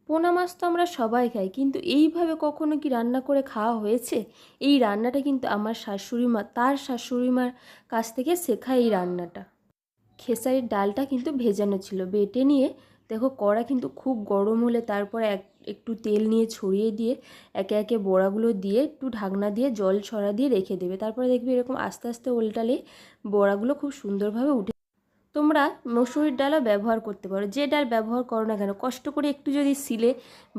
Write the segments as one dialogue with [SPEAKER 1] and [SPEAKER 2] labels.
[SPEAKER 1] পোনা মাছ তো আমরা সবাই খাই, কিন্তু এইভাবে কখনো কি রান্না করে খাওয়া হয়েছে? এই রান্নাটা কিন্তু আমার শাশুড়ি মা তার শাশুড়ি মার কাছ থেকে শেখা এই রান্নাটা। খেসারির ডালটা কিন্তু ভেজানো ছিল, বেটে নিয়ে দেখো কড়া কিন্তু খুব গরম হলে তারপরে একটু তেল নিয়ে ছড়িয়ে দিয়ে একে একে বড়াগুলো দিয়ে একটু ঢাকনা দিয়ে জল ছড়া দিয়ে রেখে দেবে। তারপরে দেখবে এরকম আস্তে আস্তে উল্টালে বড়াগুলো খুব সুন্দরভাবে উঠে। তোমরা মসুরির ডালও ব্যবহার করতে পারো, যে ডাল ব্যবহার করো না কেন, কষ্ট করে একটু যদি সিলে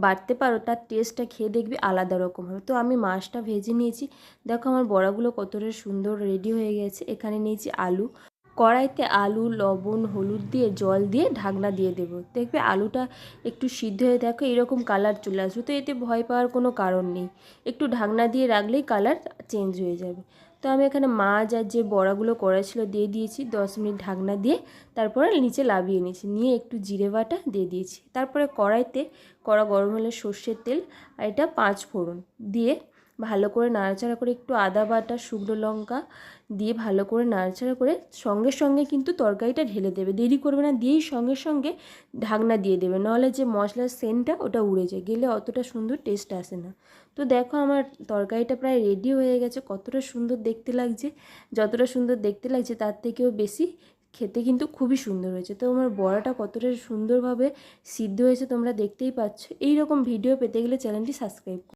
[SPEAKER 1] বাটতে পারো তার টেস্টটা খেয়ে দেখবি আলাদা রকম হবে। তো আমি মাছটা ভেজে নিয়েছি, দেখো আমার বড়াগুলো কতটা সুন্দর রেডি হয়ে গেছে। এখানে নিয়েছি আলু, কড়াইতে আলু লবণ হলুদ দিয়ে জল দিয়ে ঢাকনা দিয়ে দেবো। দেখবে আলুটা একটু সিদ্ধ হয়ে দেখো এরকম কালার চলে আসবে, তো এতে ভয় পাওয়ার কোনো কারণ নেই। একটু ঢাকনা দিয়ে রাখলেই কালার চেঞ্জ হয়ে যাবে। তো আমি এখানে মাছ আর যে বড়াগুলো করা ছিল দিয়ে দিয়েছি, 10 মিনিট ঢাকনা দিয়ে তারপরে নিচে নামিয়ে নিয়েছি, নিয়ে একটু জিরে বাটা দিয়ে দিয়েছি। তারপরে কড়া গরম হলে সর্ষের তেল আর এটা 5 ফোড়ন দিয়ে ভালো করে নাড়াচাড়া করে একটু আদা বাটা শুকনো লঙ্কা দিয়ে ভালো করে নাড়াচাড়া করে সঙ্গে সঙ্গে কিন্তু তরকারিটা ঢেলে দেবে, দেরি করবে না, দিয়েই সঙ্গে সঙ্গে ঢাকনা দিয়ে দেবে, নাহলে যে মশলার সেন্টটা ওটা উড়ে যায়, গেলে অতটা সুন্দর টেস্ট আসে না। তো দেখো আমার তরকারিটা প্রায় রেডি হয়ে গেছে, কতটা সুন্দর দেখতে লাগছে। যতটা সুন্দর দেখতে লাগছে তার থেকেও বেশি খেতে কিন্তু খুবই সুন্দর হয়েছে। তো আমার বড়াটা কতটা সুন্দরভাবে সিদ্ধ হয়েছে তোমরা দেখতেই পাচ্ছ। এই রকম ভিডিও পেতে গেলে চ্যানেলটি সাবস্ক্রাইব